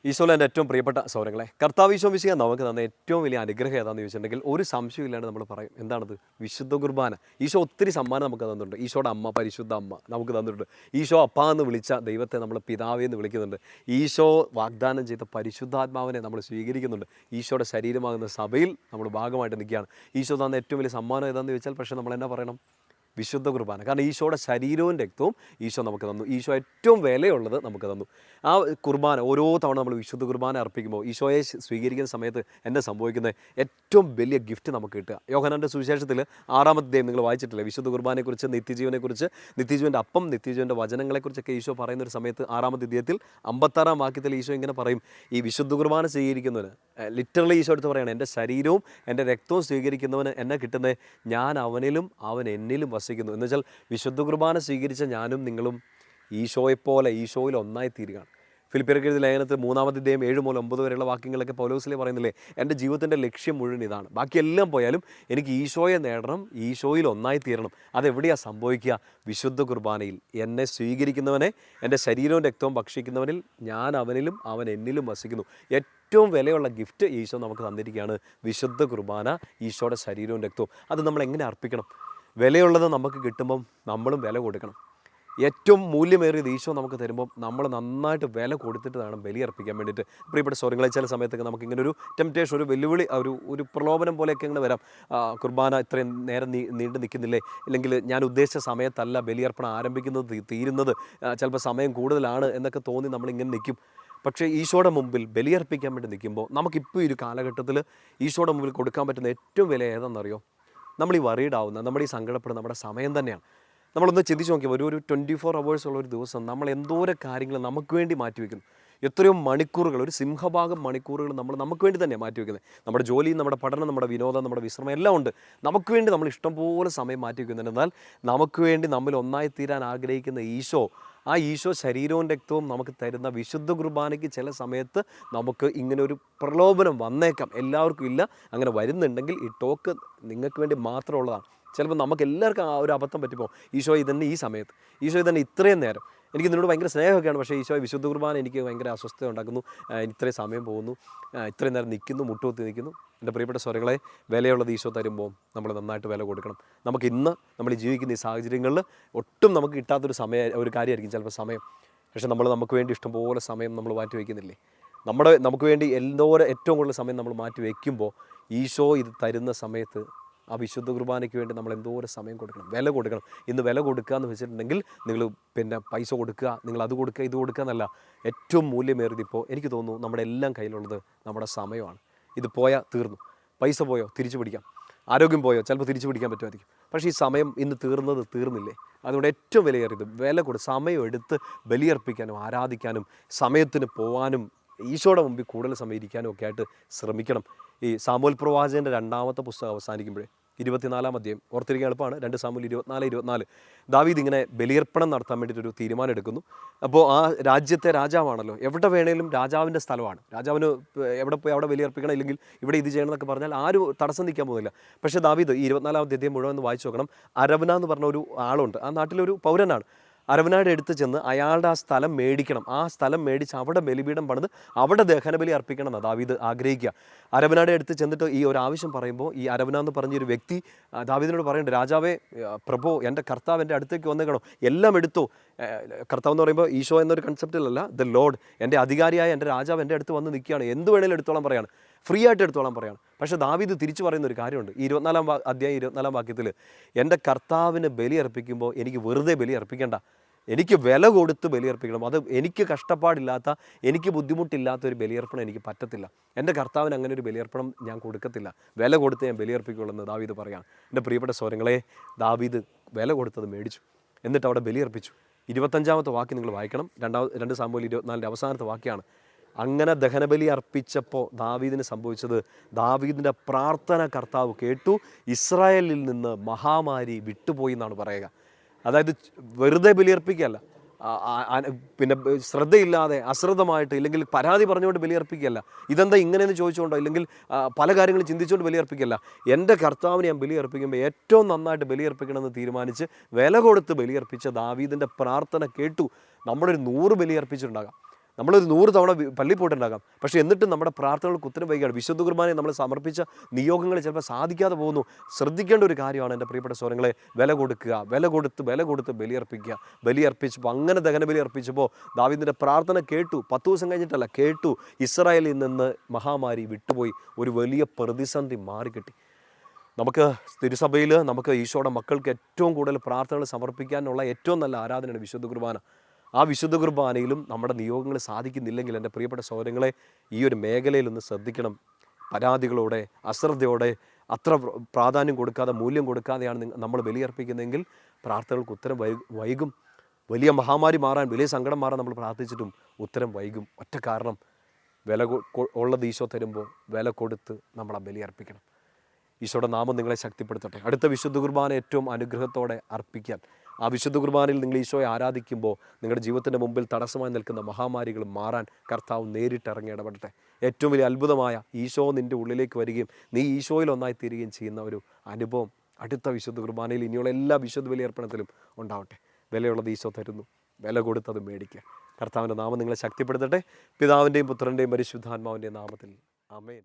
ഈശോയിൽ എൻ്റെ ഏറ്റവും പ്രിയപ്പെട്ട സൗരങ്ങളെ കർത്താവ് ഈശോ മിശിഹാ നമുക്ക് തന്ന ഏറ്റവും വലിയ അനുഗ്രഹം ഏതാണെന്ന് ചോദിച്ചിട്ടുണ്ടെങ്കിൽ ഒരു സംശയമില്ലാണ്ട് നമ്മൾ പറയും എന്താണത്? വിശുദ്ധ കുർബാന. ഈശോ ഒത്തിരി സമ്മാനം നമുക്ക് തന്നിട്ടുണ്ട്. ഈശോയുടെ അമ്മ, പരിശുദ്ധ അമ്മ നമുക്ക് തന്നിട്ടുണ്ട്. ഈശോ അപ്പ എന്ന് വിളിച്ച ദൈവത്തെ നമ്മൾ പിതാവേ എന്ന് വിളിക്കുന്നുണ്ട്. ഈശോ വാഗ്ദാനം ചെയ്ത പരിശുദ്ധാത്മാവിനെ നമ്മൾ സ്വീകരിക്കുന്നുണ്ട്. ഈശോയുടെ ശരീരമാകുന്ന സഭയിൽ നമ്മൾ ഭാഗമായിട്ട് നിൽക്കുകയാണ്. ഈശോ തന്ന ഏറ്റവും വലിയ സമ്മാനം ഏതാണെന്ന് ചോദിച്ചാൽ പക്ഷേ നമ്മൾ എന്നാ പറയണം? വിശുദ്ധ കുർബാന. കാരണം ഈശോയുടെ ശരീരവും രക്തവും ഈശോ നമുക്ക് തന്നു. ഈശോ ഏറ്റവും വിലയുള്ളത് നമുക്ക് തന്നു. ആ കുർബാന ഓരോ തവണ നമ്മൾ വിശുദ്ധ കുർബാന അർപ്പിക്കുമ്പോൾ ഈശോയെ സ്വീകരിക്കുന്ന സമയത്ത് എന്താ സംഭവിക്കുന്നത്? ഏറ്റവും വലിയ ഗിഫ്റ്റ് നമുക്ക് കിട്ടുക. യോഹന്നാൻ്റെ സുവിശേഷത്തിൽ 6-ാം അധ്യായം നിങ്ങൾ വായിച്ചിട്ടില്ലേ? വിശുദ്ധ കുർബാനയെക്കുറിച്ച്, നിത്യജീവനെക്കുറിച്ച്, നിത്യജീവൻ്റെ അപ്പം, നിത്യജീവൻ്റെ വചനങ്ങളെക്കുറിച്ചൊക്കെ ഈശോ പറയുന്ന ഒരു സമയത്ത് 6-ാമത്തെ അധ്യായത്തിൽ 56-ാം വാക്യത്തിൽ ഈശോ ഇങ്ങനെ പറയും, ഈ വിശുദ്ധ കുർബാന സ്വീകരിക്കുന്നവന് ലിറ്ററലി ഈശോ എടുത്ത് പറയുകയാണ്, എൻ്റെ ശരീരവും എൻ്റെ രക്തവും സ്വീകരിക്കുന്നവന് എന്നെ കിട്ടുന്നത് ഞാൻ അവനിലും അവൻ എന്നിലും വസിക്കുന്നു. എന്ന് വെച്ചാൽ വിശുദ്ധ കുർബാന സ്വീകരിച്ച ഞാനും നിങ്ങളും ഈശോയെപ്പോലെ ഈശോയിൽ ഒന്നായി തീരുകയാണ്. ഫിലിപ്പിയർക്ക് എഴുതിയ ലേഖനത്തിൽ 3-ാമത്തെ അധ്യായം 7 മുതൽ 9 വരെയുള്ള വാക്യങ്ങളൊക്കെ പൗലോസിലെ പറയുന്നില്ലേ, എൻ്റെ ജീവിതത്തിൻ്റെ ലക്ഷ്യം മുഴുവൻ ഇതാണ്, ബാക്കിയെല്ലാം പോയാലും എനിക്ക് ഈശോയെ നേടണം, ഈശോയിൽ ഒന്നായി തീരണം. അതെവിടെയാണ് സംഭവിക്കുക? വിശുദ്ധ കുർബാനയിൽ. എന്നെ സ്വീകരിക്കുന്നവനെ, എൻ്റെ ശരീരവും രക്തവും ഭക്ഷിക്കുന്നവനിൽ ഞാൻ അവനിലും അവൻ എന്നിലും വസിക്കുന്നു. ഏറ്റവും വിലയുള്ള ഗിഫ്റ്റ് ഈശോ നമുക്ക് തന്നിരിക്കുകയാണ് വിശുദ്ധ കുർബാന, ഈശോയുടെ ശരീരവും രക്തവും. അത് നമ്മൾ എങ്ങനെ അർപ്പിക്കണം? വിലയുള്ളത് നമുക്ക് കിട്ടുമ്പം നമ്മളും വില കൊടുക്കണം. ഏറ്റവും മൂല്യമേറിയത് ഈശോ നമുക്ക് തരുമ്പം നമ്മൾ നന്നായിട്ട് വില കൊടുത്തിട്ട് വേണം ബലിയർപ്പിക്കാൻ വേണ്ടിയിട്ട്. പ്രിയപ്പെട്ട സ്വരങ്ങളെ ചില സമയത്തൊക്കെ നമുക്കിങ്ങനെ ഒരു ടെംപ്റ്റേഷൻ, ഒരു വെല്ലുവിളി, ഒരു പ്രലോഭനം പോലെയൊക്കെ ഇങ്ങനെ വരാം. കുർബാന ഇത്രയും നേരം നീണ്ടു നിൽക്കുന്നില്ലേ, അല്ലെങ്കിൽ ഞാൻ ഉദ്ദേശിച്ച സമയത്തല്ല ബലിയർപ്പണം ആരംഭിക്കുന്നത്, തീരുന്നത്, ചിലപ്പോൾ സമയം കൂടുതലാണ് എന്നൊക്കെ തോന്നി നമ്മളിങ്ങനെ നിൽക്കും. പക്ഷേ ഈശോയുടെ മുമ്പിൽ ബലിയർപ്പിക്കാൻ വേണ്ടി നിൽക്കുമ്പോൾ നമുക്കിപ്പോൾ ഈ ഒരു കാലഘട്ടത്തിൽ ഈശോയുടെ മുമ്പിൽ കൊടുക്കാൻ പറ്റുന്ന ഏറ്റവും വില ഏതാണെന്നറിയോ? നമ്മൾ ഈ വറീഡാവുന്ന, നമ്മൾ ഈ സങ്കടപ്പെടുന്ന നമ്മുടെ സമയം തന്നെയാണ്. നമ്മളൊന്ന് ചിന്തിച്ച് നോക്കിയാൽ ഒരു 24 hours ഉള്ള ഒരു ദിവസം നമ്മൾ എന്തോരം കാര്യങ്ങൾ നമുക്ക് വേണ്ടി മാറ്റിവെക്കുന്നു. എത്രയോ മണിക്കൂറുകൾ, ഒരു സിംഹഭാഗം മണിക്കൂറുകൾ നമ്മൾ നമുക്ക് വേണ്ടി തന്നെയാണ് മാറ്റിവെക്കുന്നത്. നമ്മുടെ ജോലി, നമ്മുടെ പഠനം, നമ്മുടെ വിനോദം, നമ്മുടെ വിശ്രമം എല്ലാം ഉണ്ട്. നമുക്ക് വേണ്ടി നമ്മൾ ഇഷ്ടംപോലെ സമയം മാറ്റിവെക്കുന്നുണ്ട്. എന്നാൽ നമുക്ക് വേണ്ടി നമ്മൾ ഒന്നായി തീരാൻ ആഗ്രഹിക്കുന്ന ഈശോ, ആ ഈശോ ശരീരവും രക്തവും നമുക്ക് തരുന്ന വിശുദ്ധ കുർബാനയ്ക്ക് ചില സമയത്ത് നമുക്ക് ഇങ്ങനെ ഒരു പ്രലോഭനം വന്നേക്കാം. എല്ലാവർക്കും ഇല്ല. അങ്ങനെ വരുന്നുണ്ടെങ്കിൽ ഈ ടോക്ക് നിങ്ങൾക്ക് വേണ്ടി മാത്രമുള്ളതാണ്. ചിലപ്പോൾ നമുക്ക് എല്ലാവർക്കും ആ ഒരു അബദ്ധം പറ്റിപ്പോൾ ഈശോ ഇതന്നെ ഈ സമയത്ത്, ഈശോ ഇതന്നെ ഇത്രയും നേരം, എനിക്ക് നിന്നോട് ഭയങ്കര സ്നേഹമൊക്കെയാണ്, പക്ഷേ ഈശോ വിശുദ്ധ കുർബാന എനിക്ക് ഭയങ്കര അസ്വസ്ഥത ഉണ്ടാക്കുന്നു, ഇത്രയും സമയം പോകുന്നു, ഇത്രയും നേരം നിൽക്കുന്നു, മുട്ടുകുത്തി നിൽക്കുന്നു. എൻ്റെ പ്രിയപ്പെട്ട സ്വരങ്ങളെ, വിലയുള്ളത് ഈശോ തരുമ്പോൾ നമ്മൾ നന്നായിട്ട് വില കൊടുക്കണം. നമുക്ക് ഇന്ന് നമ്മൾ ജീവിക്കുന്ന ഈ സാഹചര്യങ്ങളിൽ ഒട്ടും നമുക്ക് കിട്ടാത്തൊരു ഒരു കാര്യമായിരിക്കും ചിലപ്പോൾ സമയം. പക്ഷേ നമുക്ക് വേണ്ടി ഇഷ്ടംപോലെ സമയം നമ്മൾ മാറ്റി വയ്ക്കുന്നില്ലേ? നമുക്ക് വേണ്ടി ഏറ്റവും കൂടുതൽ സമയം നമ്മൾ മാറ്റി വയ്ക്കുമ്പോൾ ഈശോ ഇത് തരുന്ന സമയത്ത് ആ വിശുദ്ധ കുർബാനയ്ക്ക് വേണ്ടി നമ്മൾ എന്തോരം സമയം കൊടുക്കണം, വില കൊടുക്കണം. ഇന്ന് വില കൊടുക്കുക എന്ന് വെച്ചിട്ടുണ്ടെങ്കിൽ നിങ്ങൾ പൈസ കൊടുക്കുക, നിങ്ങൾ അത് കൊടുക്കുക, ഇത് കൊടുക്കുക എന്നല്ല. ഏറ്റവും മൂല്യമേറിയത് ഇപ്പോൾ എനിക്ക് തോന്നുന്നു നമ്മുടെ എല്ലാം കയ്യിലുള്ളത് നമ്മുടെ സമയമാണ്. ഇത് പോയാൽ തീർന്നു. പൈസ പോയോ തിരിച്ചു പിടിക്കാം, ആരോഗ്യം പോയോ ചിലപ്പോൾ തിരിച്ചു പിടിക്കാൻ പറ്റുമായിരിക്കും. പക്ഷേ ഈ സമയം ഇന്ന് തീർന്നില്ലേ? അതുകൊണ്ട് ഏറ്റവും വിലയേറിയത് സമയം എടുത്ത് ബലിയർപ്പിക്കാനും ആരാധിക്കാനും സമയത്തിന് പോകാനും ഈശോയുടെ മുമ്പിൽ കൂടുതൽ സമയം ഇരിക്കാനും ഒക്കെ ആയിട്ട് ശ്രമിക്കണം. ഈ സാമുവേൽ പ്രവാചകൻ്റെ 2-ാമത്തെ പുസ്തകം അവസാനിക്കുമ്പോഴേ 24-ാം അധ്യായം ഓർത്തിരിക്കാൻ എളുപ്പമാണ്. 2 സാമുവേൽ 24 ദാവീദ് ഇങ്ങനെ ബലിയർപ്പണം നടത്താൻ വേണ്ടിയിട്ടൊരു തീരുമാനം എടുക്കുന്നു. അപ്പോൾ ആ രാജ്യത്തെ രാജാവാണല്ലോ, എവിടെ വേണേലും രാജാവിൻ്റെ സ്ഥലമാണ്, രാജാവിന് എവിടെ പോയി അവിടെ ബലിയർപ്പിക്കണം, ഇല്ലെങ്കിൽ ഇവിടെ ഇത് ചെയ്യണം എന്നൊക്കെ പറഞ്ഞാൽ ആരും തടസ്സം നിൽക്കാൻ പോകുന്നില്ല. പക്ഷേ ദാവീദ് ഈ 24-ാം അധ്യായം മുഴുവൻ വായിച്ചു നോക്കണം. അരവന എന്ന് പറഞ്ഞ ഒരു ആളുണ്ട്, ആ നാട്ടിലൊരു പൗരനാണ്. അരവനാട് എടുത്ത് ചെന്ന് അയാളുടെ ആ സ്ഥലം മേടിക്കണം, ആ സ്ഥലം മേടിച്ച് അവിടെ ബലിപീഠം പണിത് അവിടെ ദഹനബലി അർപ്പിക്കണം എന്നാണ് ദാവീദ് ആഗ്രഹിക്കുക. അരവനാട് എടുത്ത് ചെന്നിട്ട് ഈ ഒരു ആവശ്യം പറയുമ്പോൾ ഈ അരവന എന്ന് പറഞ്ഞൊരു വ്യക്തി ദാവീദിനോട് പറയുന്നുണ്ട്, രാജാവേ, പ്രഭു, എൻ്റെ കർത്താവ് എൻ്റെ അടുത്തേക്ക് വന്നേക്കണോ, എല്ലാം എടുത്തോ. കർത്താവ് എന്ന് പറയുമ്പോൾ ഈശോ എന്നൊരു കൺസെപ്റ്റിലല്ല, ദ ലോഡ്, എൻ്റെ അധികാരിയായ എൻ്റെ രാജാവ് എൻ്റെ അടുത്ത് വന്ന് നിൽക്കുകയാണ്, എന്ത് വേണേലും എടുത്തോളം പറയാണ്, ഫ്രീ ആയിട്ട് എടുത്തോളം പറയാണ്. പക്ഷേ ദാവീദ് തിരിച്ചു പറയുന്ന ഒരു കാര്യമുണ്ട്. ഈ 24-ാം അധ്യായം 24-ാം വാക്യത്തിൽ, എൻ്റെ കർത്താവിന് ബലി അർപ്പിക്കുമ്പോൾ എനിക്ക് വെറുതെ ബലി അർപ്പിക്കേണ്ട, എനിക്ക് വില കൊടുത്ത് ബലിയർപ്പിക്കണം. അത് എനിക്ക് കഷ്ടപ്പാടില്ലാത്ത, എനിക്ക് ബുദ്ധിമുട്ടില്ലാത്ത ഒരു ബലിയർപ്പണം എനിക്ക് പറ്റത്തില്ല. എൻ്റെ കർത്താവിന് അങ്ങനെ ഒരു ബലിയർപ്പണം ഞാൻ കൊടുക്കത്തില്ല, വില കൊടുത്ത് ഞാൻ ബലിയർപ്പിക്കുള്ളൂ എന്ന് ദാവീദ് പറയാണ്. എൻ്റെ പ്രിയപ്പെട്ട സ്വരങ്ങളെ, ദാവീദ് വില കൊടുത്തത് മേടിച്ചു, എന്നിട്ട് അവിടെ ബലിയർപ്പിച്ചു. 25-ാമത്തെ വാക്യം നിങ്ങൾ വായിക്കണം. 2 സാമുവേൽ 24 അവസാനത്തെ വാക്യമാണ്. അങ്ങനെ ദഹനബലി അർപ്പിച്ചപ്പോൾ ദാവീദിന് സംഭവിച്ചത്, ദാവീദിൻ്റെ പ്രാർത്ഥന കർത്താവ് കേട്ടു, ഇസ്രായേലിൽ നിന്ന് മഹാമാരി വിട്ടുപോയി എന്നാണ് പറയുക. അതായത് വെറുതെ ബലിയർപ്പിക്കുകയല്ല, ശ്രദ്ധയില്ലാതെ അശ്രദ്ധമായിട്ട്, ഇല്ലെങ്കിൽ പരാതി പറഞ്ഞുകൊണ്ട് ബലിയർപ്പിക്കുകയല്ല, ഇതെന്താ ഇങ്ങനെയെന്ന് ചോദിച്ചുകൊണ്ടോ, ഇല്ലെങ്കിൽ പല കാര്യങ്ങളും ചിന്തിച്ചുകൊണ്ട് ബലിയർപ്പിക്കുകയല്ല. എൻ്റെ കർത്താവിനെ ഞാൻ ബലിയർപ്പിക്കുമ്പോൾ ഏറ്റവും നന്നായിട്ട് ബലിയർപ്പിക്കണമെന്ന് തീരുമാനിച്ച് വില കൊടുത്ത് ബലിയർപ്പിച്ച ദാവീദിൻ്റെ പ്രാർത്ഥന കേട്ടു. നമ്മളൊരു 100 ബലിയർപ്പിച്ചിട്ടുണ്ടാകാം, നമ്മളൊരു 100 തവണ പള്ളിയിൽ പോയിട്ടുണ്ടാകാം, പക്ഷേ എന്നിട്ടും നമ്മുടെ പ്രാർത്ഥനകൾക്ക് ഉത്തരം വൈകുകയാണ്. വിശുദ്ധ കുർബാനയെ നമ്മൾ സമർപ്പിച്ച നിയോഗങ്ങൾ ചിലപ്പോൾ സാധിക്കാതെ പോകുന്നു. ശ്രദ്ധിക്കേണ്ട ഒരു കാര്യമാണ് എൻ്റെ പ്രിയപ്പെട്ട സഹോദരങ്ങളെ. വില കൊടുക്കുക, വില കൊടുത്ത് ബലിയർപ്പിക്കുക. ബലിയർപ്പിച്ചപ്പോൾ അങ്ങനെ ദഹനബലി അർപ്പിച്ചപ്പോൾ ദാവീദിൻ്റെ പ്രാർത്ഥന കേട്ടു. 10 ദിവസം കഴിഞ്ഞിട്ടല്ല, കേട്ടു. ഇസ്രായേലിൽ നിന്ന് മഹാമാരി വിട്ടുപോയി. ഒരു വലിയ പ്രതിസന്ധി മാറിക്കിട്ടി. നമുക്ക് തിരുസഭയിൽ നമുക്ക് ഈശോയുടെ മക്കൾക്ക് ഏറ്റവും കൂടുതൽ പ്രാർത്ഥനകൾ സമർപ്പിക്കാനുള്ള ഏറ്റവും നല്ല ആരാധനയാണ് വിശുദ്ധ കുർബാന. ആ വിശുദ്ധ കുർബാനയിലും നമ്മുടെ നിയോഗങ്ങൾ സാധിക്കുന്നില്ലെങ്കിൽ എൻ്റെ പ്രിയപ്പെട്ട സഹോദരങ്ങളെ, ഈ ഒരു മേഖലയിലൊന്ന് ശ്രദ്ധിക്കണം. പരാതികളോടെ, അശ്രദ്ധയോടെ, അത്ര പ്രാധാന്യം കൊടുക്കാതെ, മൂല്യം കൊടുക്കാതെയാണ് നമ്മൾ ബലിയർപ്പിക്കുന്നതെങ്കിൽ പ്രാർത്ഥനകൾക്ക് ഉത്തരം വൈകും. വലിയ മഹാമാരി മാറാൻ, വലിയ സങ്കടം മാറാൻ നമ്മൾ പ്രാർത്ഥിച്ചിട്ടും ഉത്തരം വൈകും. ഒറ്റ കാരണം, വില ഉള്ളത് ഈശോ തരുമ്പോൾ വില കൊടുത്ത് നമ്മൾ ആ ബലിയർപ്പിക്കണം. ഈശോയുടെ നാമം നിങ്ങളെ ശക്തിപ്പെടുത്തട്ടെ. അടുത്ത വിശുദ്ധ കുർബാന ഏറ്റവും അനുഗ്രഹത്തോടെ അർപ്പിക്കാൻ, ആ വിശുദ്ധ കുർബാനയിൽ നിങ്ങൾ ഈശോയെ ആരാധിക്കുമ്പോൾ നിങ്ങളുടെ ജീവിതത്തിൻ്റെ മുമ്പിൽ തടസ്സമായി നിൽക്കുന്ന മഹാമാരികൾ മാറാൻ കർത്താവ് നേരിട്ടിറങ്ങി ഇടപെടട്ടെ. ഏറ്റവും വലിയ അത്ഭുതമായ ഈശോ നിൻ്റെ ഉള്ളിലേക്ക് വരികയും നീ ഈശോയിൽ ഒന്നായി തീരുകയും ചെയ്യുന്ന ഒരു അനുഭവം അടുത്ത വിശുദ്ധ കുർബാനയിൽ ഇനിയുള്ള എല്ലാ വിശുദ്ധ ബലിയർപ്പണത്തിലും ഉണ്ടാവട്ടെ. വിലയുള്ളത് ഈശോ തരുന്നു, വില കൊടുത്തത് മേടിക്കുക. കർത്താവിൻ്റെ നാമം നിങ്ങളെ ശക്തിപ്പെടുത്തട്ടെ. പിതാവിൻ്റെയും പുത്രൻ്റെയും പരിശുദ്ധാത്മാവിൻ്റെയും നാമത്തിൽ ആമേൻ.